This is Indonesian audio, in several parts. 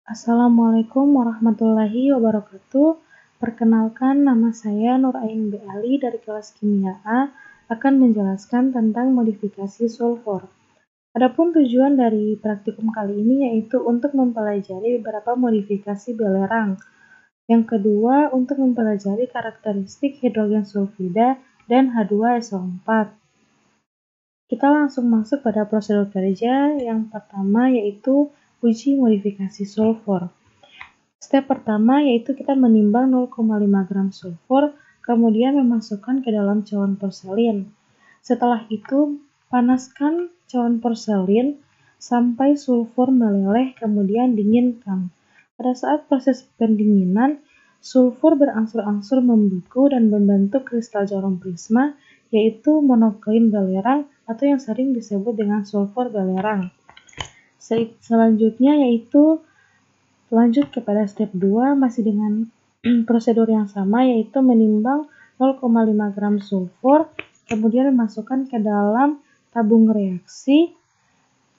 Assalamualaikum warahmatullahi wabarakatuh. Perkenalkan, nama saya Nur Ain B. Ali dari kelas Kimia A akan menjelaskan tentang modifikasi sulfur. Adapun tujuan dari praktikum kali ini yaitu untuk mempelajari beberapa modifikasi belerang. Yang kedua, untuk mempelajari karakteristik hidrogen sulfida dan H2SO4. Kita langsung masuk pada prosedur kerja. Yang pertama yaitu uji modifikasi sulfur. Step pertama yaitu kita menimbang 0,5 gram sulfur, kemudian memasukkan ke dalam cawan porselin. Setelah itu, panaskan cawan porselin sampai sulfur meleleh, kemudian dinginkan. Pada saat proses pendinginan, sulfur berangsur-angsur membeku dan membentuk kristal jarum prisma, yaitu monoklein belerang atau yang sering disebut dengan sulfur belerang. Selanjutnya yaitu lanjut kepada step 2 masih dengan prosedur yang sama, yaitu menimbang 0,5 gram sulfur, kemudian memasukkan ke dalam tabung reaksi.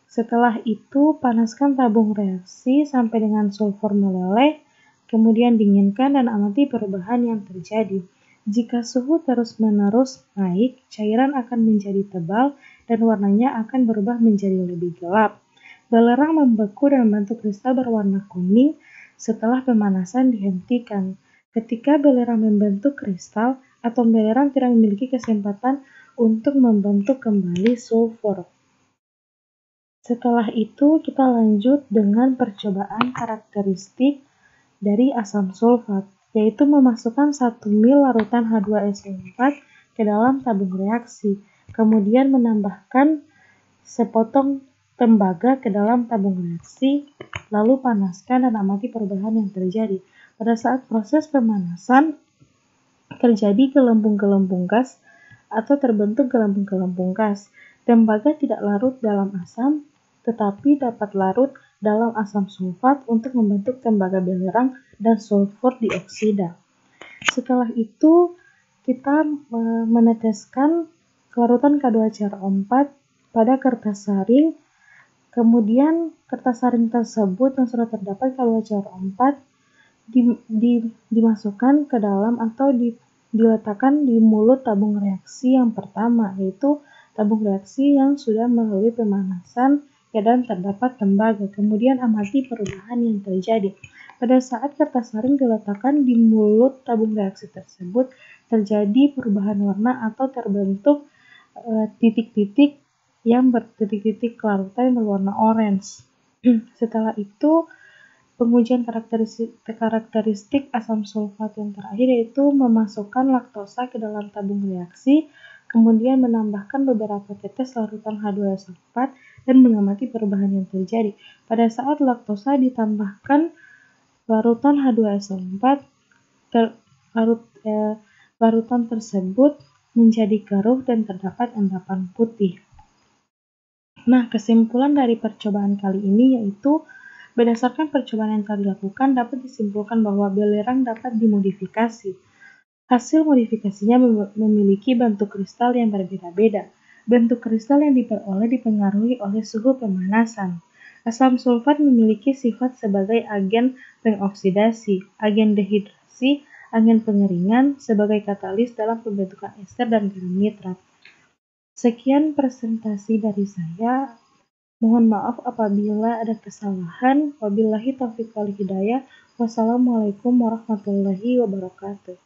Setelah itu panaskan tabung reaksi sampai dengan sulfur meleleh, kemudian dinginkan dan amati perubahan yang terjadi. Jika suhu terus-menerus naik, cairan akan menjadi tebal dan warnanya akan berubah menjadi lebih gelap. Belerang membeku dan membentuk kristal berwarna kuning setelah pemanasan dihentikan. Ketika belerang membentuk kristal, atom belerang tidak memiliki kesempatan untuk membentuk kembali sulfur. Setelah itu, kita lanjut dengan percobaan karakteristik dari asam sulfat, yaitu memasukkan 1 ml larutan H2SO4 ke dalam tabung reaksi, kemudian menambahkan sepotong tembaga ke dalam tabung reaksi, lalu panaskan dan amati perubahan yang terjadi. Pada saat proses pemanasan, terjadi gelembung-gelembung gas atau terbentuk gelembung-gelembung gas. Tembaga tidak larut dalam asam, tetapi dapat larut dalam asam sulfat untuk membentuk tembaga belerang dan sulfur dioksida. Setelah itu, kita meneteskan larutan K2CrO4 pada kertas saring. Kemudian kertas saring tersebut yang sudah terdapat K2CrO4 dimasukkan ke dalam atau diletakkan di mulut tabung reaksi yang pertama, yaitu tabung reaksi yang sudah melalui pemanasan dan terdapat tembaga. Kemudian amati perubahan yang terjadi. Pada saat kertas saring diletakkan di mulut tabung reaksi tersebut, terjadi perubahan warna atau terbentuk titik-titik yang bertitik-titik larutan berwarna orange. Setelah itu, pengujian karakteristik asam sulfat yang terakhir yaitu memasukkan laktosa ke dalam tabung reaksi, kemudian menambahkan beberapa tetes larutan H2SO4 dan mengamati perubahan yang terjadi. Pada saat laktosa ditambahkan larutan H2SO4, larutan tersebut menjadi keruh dan terdapat endapan putih. Nah, kesimpulan dari percobaan kali ini yaitu berdasarkan percobaan yang telah dilakukan dapat disimpulkan bahwa belerang dapat dimodifikasi. Hasil modifikasinya memiliki bentuk kristal yang berbeda-beda. Bentuk kristal yang diperoleh dipengaruhi oleh suhu pemanasan. Asam sulfat memiliki sifat sebagai agen pengoksidasi, agen dehidrasi, agen pengeringan, sebagai katalis dalam pembentukan ester dan garam nitrat. Sekian presentasi dari saya. Mohon maaf apabila ada kesalahan. Wabillahi taufiq wal hidayah. Wassalamualaikum warahmatullahi wabarakatuh.